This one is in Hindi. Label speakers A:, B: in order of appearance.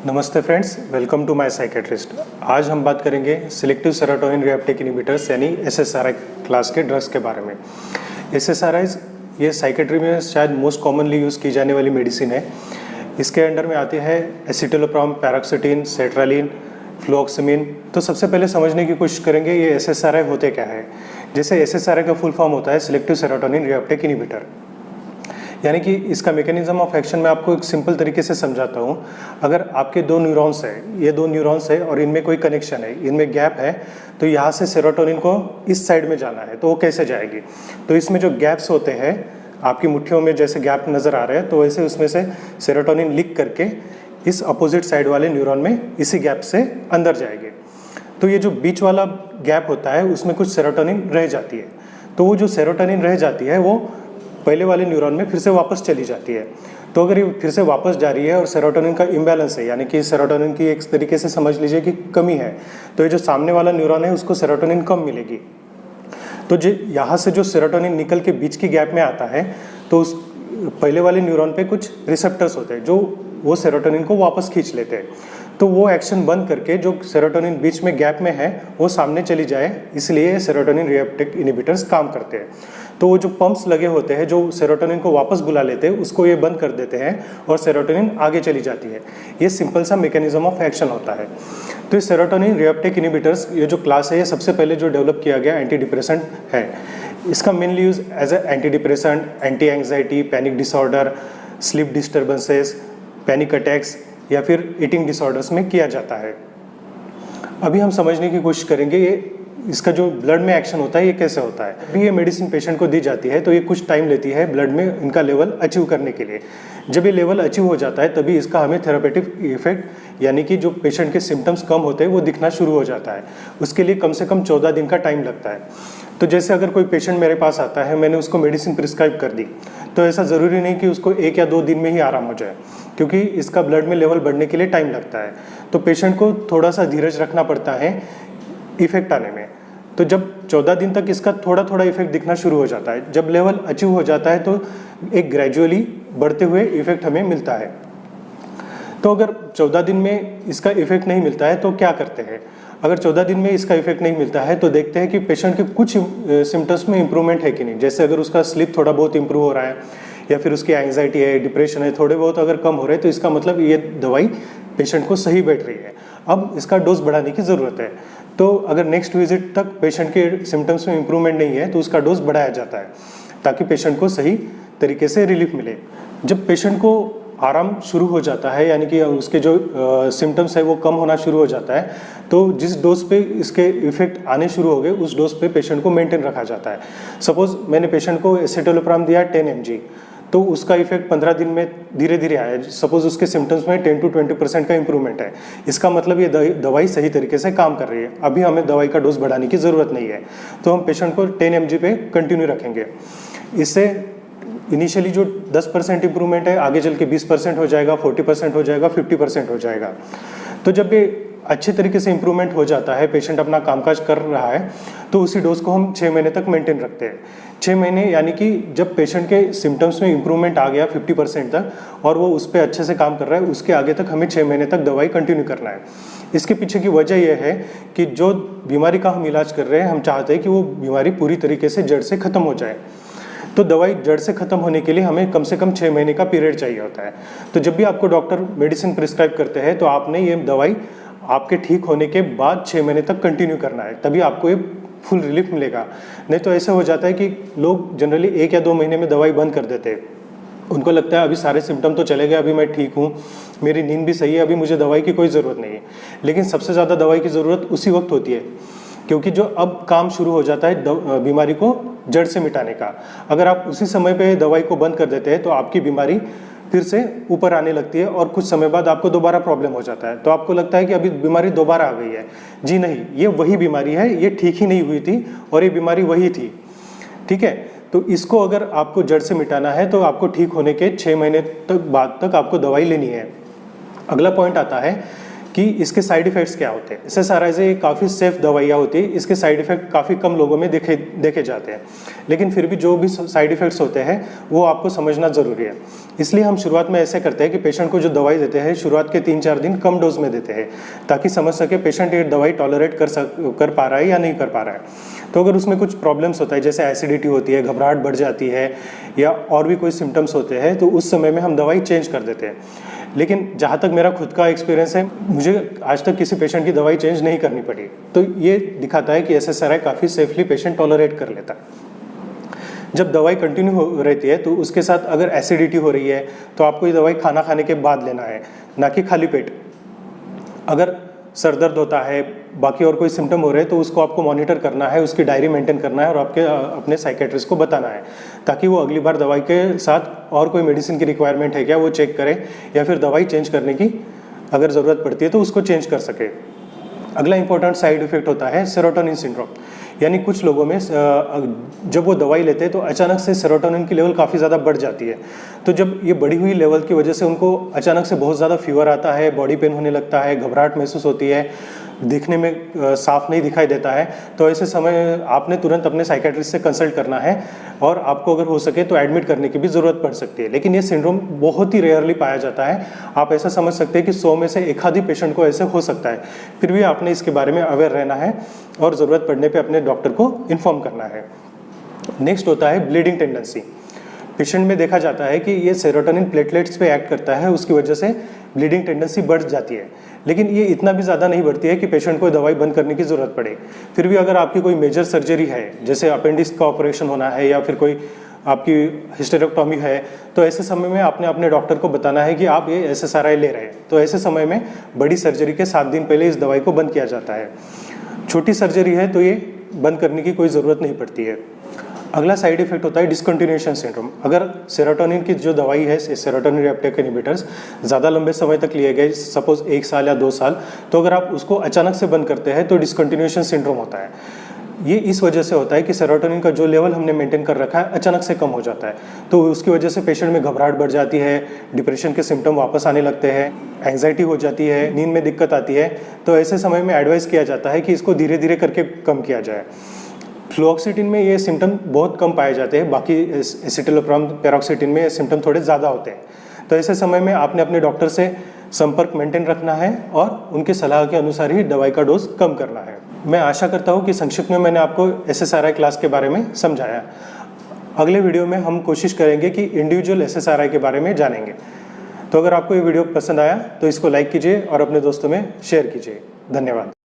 A: नमस्ते friends, welcome to my psychiatrist. आज हम बात करेंगे सिलेक्टिव सेरोटोनिन रिएप्टेक इनहिबिटर्स यानी एसएसआरआई क्लास के ड्रग्स के बारे में। एसएसआरआईज ये साइकेट्री में शायद मोस्ट कॉमनली यूज़ की जाने वाली मेडिसिन है। इसके अंडर में आती है एसिटोलोप्राम, पैरोक्सिटिन, सेट्रालिन, फ्लोक्सिमिन। तो सबसे पहले समझने की कोशिश करेंगे ये एसएसआरआई होते क्या है। जैसे एसएसआरआई का फुल फॉर्म होता है सिलेक्टिव सेरोटोनिन रिएप्टेक इनहिबिटर, यानी कि इसका मैकेनिज्म ऑफ एक्शन मैं आपको एक सिंपल तरीके से समझाता हूँ। अगर आपके दो न्यूरॉन्स हैं, ये दो न्यूरॉन्स है और इनमें कोई कनेक्शन है, इनमें गैप है, तो यहाँ से सेरोटोनिन को इस साइड में जाना है, तो वो कैसे जाएगी। तो इसमें जो गैप्स होते हैं, आपकी मुट्ठियों में जैसे गैप नज़र आ रहे हैं, तो वैसे उसमें से सेरोटोनिन लीक करके इस अपोजिट साइड वाले न्यूरॉन में इसी गैप से अंदर जाएंगे। तो ये जो बीच वाला गैप होता है उसमें कुछ सेरोटोनिन रह जाती है। तो वो जो सेरोटोनिन रह जाती है वो पहले वाले न्यूरॉन में फिर से वापस चली जाती है। तो अगर ये फिर से वापस जा रही है और सेरोटोनिन का इम्बैलेंस है, यानी कि सेरोटोनिन की एक तरीके से समझ लीजिए कि कमी है, तो ये जो सामने वाला न्यूरॉन है उसको सेरोटोनिन कम मिलेगी। तो जो यहाँ से जो सेरोटोनिन निकल के बीच की गैप में आता है, तो उस पहले वाले न्यूरॉन पे कुछ रिसेप्टर्स होते हैं जो वो सेरोटोनिन को वापस खींच लेते हैं। तो वो एक्शन बंद करके जो सेरोटोनिन बीच में गैप में है वो सामने चली जाए, इसलिए सेरोटोनिन रिएप्टेक इनहिबिटर्स काम करते हैं। तो वो जो पंप्स लगे होते हैं जो सेरोटोनिन को वापस बुला लेते हैं, उसको ये बंद कर देते हैं और सेरोटोनिन आगे चली जाती है। ये सिंपल सा मैकेनिज्म ऑफ एक्शन होता है। तो ये सेरोटोनिन रिएप्टेक इनहिबिटर्स ये जो क्लास है, ये सबसे पहले जो डेवलप किया गया एंटी डिप्रेसेंट है। इसका mainly use as a anti depressant, anti anxiety, panic disorder, sleep disturbances, panic attacks या फिर ईटिंग डिसऑर्डर्स में किया जाता है। अभी हम समझने की कोशिश करेंगे ये इसका जो ब्लड में एक्शन होता है ये कैसे होता है। अभी ये मेडिसिन पेशेंट को दी जाती है तो ये कुछ टाइम लेती है ब्लड में इनका लेवल अचीव करने के लिए। जब ये लेवल अचीव हो जाता है तभी इसका हमें थेरापेटिक इफेक्ट, यानी कि जो पेशेंट के सिम्टम्स कम होते हैं वो दिखना शुरू हो जाता है। उसके लिए कम से कम 14 दिन का टाइम लगता है। तो जैसे अगर कोई पेशेंट मेरे पास आता है, मैंने उसको मेडिसिन प्रिस्क्राइब कर दी, तो ऐसा ज़रूरी नहीं कि उसको 1 या 2 दिन में ही आराम हो जाए, क्योंकि इसका ब्लड में लेवल बढ़ने के लिए टाइम लगता है। तो पेशेंट को थोड़ा सा धीरज रखना पड़ता है इफेक्ट आने में। तो जब 14 दिन तक इसका थोड़ा थोड़ा इफेक्ट दिखना शुरू हो जाता है, जब लेवल अचीव हो जाता है तो एक ग्रेजुअली बढ़ते हुए इफेक्ट हमें मिलता है। तो अगर 14 दिन में इसका इफेक्ट नहीं मिलता है तो क्या करते हैं। अगर 14 दिन में इसका इफेक्ट नहीं मिलता है तो देखते हैं कि पेशेंट के कुछ सिम्टम्स में इंप्रूवमेंट है कि नहीं। जैसे अगर उसका स्लीप थोड़ा बहुत इंप्रूव हो रहा है या फिर उसकी एंग्जाइटी है, डिप्रेशन है, थोड़े बहुत अगर कम हो रहे हैं, तो इसका मतलब ये दवाई पेशेंट को सही बैठ रही है। अब इसका डोज बढ़ाने की ज़रूरत है। तो अगर नेक्स्ट विजिट तक पेशेंट के सिम्टम्स में इंप्रूवमेंट नहीं है तो उसका डोज बढ़ाया जाता है, ताकि पेशेंट को सही तरीके से रिलीफ मिले। जब पेशेंट को आराम शुरू हो जाता है, यानी कि उसके जो सिम्टम्स है वो कम होना शुरू हो जाता है, तो जिस डोज पे इसके इफेक्ट आने शुरू हो गए उस डोज पे पेशेंट को मेंटेन रखा जाता है। सपोज मैंने पेशेंट को एसिटोलोप्राम दिया 10 mg, तो उसका इफेक्ट 15 दिन में धीरे धीरे आया। सपोज उसके सिम्टम्स में 10 to 20% का इंप्रूवमेंट है, इसका मतलब ये दवाई सही तरीके से काम कर रही है। अभी हमें दवाई का डोज बढ़ाने की ज़रूरत नहीं है, तो हम पेशेंट को 10 mg पे कंटिन्यू रखेंगे। इससे इनिशियली जो 10% इंप्रूवमेंट है आगे चल के 20% हो जाएगा, 40% हो जाएगा, 50% हो जाएगा। तो जब ये अच्छे तरीके से इंप्रूवमेंट हो जाता है, पेशेंट अपना कामकाज कर रहा है, तो उसी डोज को हम 6 महीने तक मेंटेन रखते हैं। 6 महीने यानी कि जब पेशेंट के सिम्टम्स में इंप्रूवमेंट आ गया 50% तक और वो उस पर अच्छे से काम कर रहा है, उसके आगे तक हमें 6 महीने तक दवाई कंटिन्यू करना है। इसके पीछे की वजह यह है कि जो बीमारी का हम इलाज कर रहे हैं, हम चाहते हैं कि वो बीमारी पूरी तरीके से जड़ से ख़त्म हो जाए। तो दवाई जड़ से ख़त्म होने के लिए हमें कम से कम 6 महीने का पीरियड चाहिए होता है। तो जब भी आपको डॉक्टर मेडिसिन प्रिस्क्राइब करते हैं तो आपने ये दवाई आपके ठीक होने के बाद 6 महीने तक कंटिन्यू करना है, तभी आपको ये फुल रिलीफ मिलेगा। नहीं तो ऐसा हो जाता है कि लोग जनरली 1 या 2 महीने में दवाई बंद कर देते हैं। उनको लगता है अभी सारे सिम्टम तो चले गए, अभी मैं ठीक हूँ, मेरी नींद भी सही है, अभी मुझे दवाई की कोई ज़रूरत नहीं है। लेकिन सबसे ज़्यादा दवाई की ज़रूरत उसी वक्त होती है, क्योंकि जो अब काम शुरू हो जाता है बीमारी को जड़ से मिटाने का। अगर आप उसी समय पे दवाई को बंद कर देते हैं तो आपकी बीमारी फिर से ऊपर आने लगती है और कुछ समय बाद आपको दोबारा प्रॉब्लम हो जाता है। तो आपको लगता है कि अभी बीमारी दोबारा आ गई है। जी नहीं, ये वही बीमारी है, ये ठीक ही नहीं हुई थी और ये बीमारी वही थी। ठीक है, तो इसको अगर आपको जड़ से मिटाना है तो आपको ठीक होने के 6 महीने तक बाद तक आपको दवाई लेनी है। अगला पॉइंट आता है कि इसके साइड इफ़ेक्ट्स क्या होते हैं। SSRIs काफ़ी सेफ दवाइयाँ होती है, इसके साइड इफ़ेक्ट काफ़ी कम लोगों में देखे जाते हैं, लेकिन फिर भी जो भी साइड इफ़ेक्ट्स होते हैं वो आपको समझना ज़रूरी है। इसलिए हम शुरुआत में ऐसे करते हैं कि पेशेंट को जो दवाई देते हैं शुरुआत के 3-4 दिन कम डोज में देते हैं, ताकि समझ सके पेशेंट ये दवाई टॉलरेट कर पा रहा है या नहीं कर पा रहा है। तो अगर उसमें कुछ प्रॉब्लम्स होता है, जैसे एसिडिटी होती है, घबराहट बढ़ जाती है या और भी कोई सिम्टम्स होते हैं, तो उस समय में हम दवाई चेंज कर देते हैं। लेकिन जहाँ तक मेरा खुद का एक्सपीरियंस है, मुझे आज तक किसी पेशेंट की दवाई चेंज नहीं करनी पड़ी। तो ये दिखाता है कि SSRI काफ़ी सेफली पेशेंट टॉलरेट कर लेता है। जब दवाई कंटिन्यू हो रहती है तो उसके साथ अगर एसिडिटी हो रही है तो आपको ये दवाई खाना खाने के बाद लेना है, ना कि खाली पेट। अगर सर दर्द होता है, बाकी और कोई सिम्टम हो रहे हैं, तो उसको आपको मॉनिटर करना है, उसकी डायरी मेंटेन करना है और अपने साइकेट्रिस्ट को बताना है, ताकि वो अगली बार दवाई के साथ और कोई मेडिसिन की रिक्वायरमेंट है क्या वो चेक करे, या फिर दवाई चेंज करने की अगर ज़रूरत पड़ती है तो उसको चेंज कर सके। अगला इंपॉर्टेंट साइड इफेक्ट होता है सेरोटोनिन सिंड्रोम, यानी कुछ लोगों में जब वो दवाई लेते हैं तो अचानक से सेरोटोनिन की लेवल काफ़ी ज़्यादा बढ़ जाती है। तो जब ये बढ़ी हुई लेवल की वजह से उनको अचानक से बहुत ज़्यादा फीवर आता है, बॉडी पेन होने लगता है, घबराहट महसूस होती है, दिखने में साफ नहीं दिखाई देता है, तो ऐसे समय आपने तुरंत अपने साइकेट्रिस्ट से कंसल्ट करना है और आपको अगर हो सके तो एडमिट करने की भी ज़रूरत पड़ सकती है। लेकिन ये सिंड्रोम बहुत ही रेयरली पाया जाता है। आप ऐसा समझ सकते हैं कि 100 में से एक आधी पेशेंट को ऐसे हो सकता है। फिर भी आपने इसके बारे में अवेयर रहना है और ज़रूरत पड़ने पर अपने डॉक्टर को इन्फॉर्म करना है। नेक्स्ट होता है ब्लीडिंग टेंडेंसी। पेशेंट में देखा जाता है कि ये सेरोटोनिन प्लेटलेट्स पे एक्ट करता है, उसकी वजह से ब्लीडिंग टेंडेंसी बढ़ जाती है, लेकिन ये इतना भी ज़्यादा नहीं बढ़ती है कि पेशेंट को दवाई बंद करने की ज़रूरत पड़े। फिर भी अगर आपकी कोई मेजर सर्जरी है, जैसे अपेंडिक्स का ऑपरेशन होना है या फिर कोई आपकी हिस्टेरेक्टोमी है, तो ऐसे समय में आपने अपने डॉक्टर को बताना है कि आप ये SSRI ले रहे हैं। तो ऐसे समय में बड़ी सर्जरी के 7 दिन पहले इस दवाई को बंद किया जाता है। छोटी सर्जरी है तो ये बंद करने की कोई ज़रूरत नहीं पड़ती है। अगला साइड इफेक्ट होता है डिसकंटिन्यूएशन सिंड्रोम। अगर सेरोटोनिन की जो दवाई है, सेरोटोनिन रिएप्टेक इनहिबिटर्स, ज़्यादा लंबे समय तक लिए गए, सपोज 1 साल या 2 साल, तो अगर आप उसको अचानक से बंद करते हैं तो डिसकंटिन्यूएशन सिंड्रोम होता है। ये इस वजह से होता है कि सेरोटोनिन का जो लेवल हमने मेंटेन कर रखा है अचानक से कम हो जाता है, तो उसकी वजह से पेशेंट में घबराहट बढ़ जाती है, डिप्रेशन के सिम्टम वापस आने लगते हैं, एंग्जाइटी हो जाती है, नींद में दिक्कत आती है। तो ऐसे समय में एडवाइस किया जाता है कि इसको धीरे धीरे करके कम किया जाए। फ्लुओक्सीटिन में ये सिम्टम बहुत कम पाए जाते हैं, बाकी एसिटिलोप्राम पेरोक्सीटिन में ये सिम्टम थोड़े ज़्यादा होते हैं। तो ऐसे समय में आपने अपने डॉक्टर से संपर्क मेंटेन रखना है और उनकी सलाह के अनुसार ही दवाई का डोज कम करना है। मैं आशा करता हूँ कि संक्षिप्त में मैंने आपको SSRI क्लास के बारे में समझाया। अगले वीडियो में हम कोशिश करेंगे कि इंडिविजुअल SSRI के बारे में जानेंगे। तो अगर आपको ये वीडियो पसंद आया तो इसको लाइक कीजिए और अपने दोस्तों में शेयर कीजिए। धन्यवाद।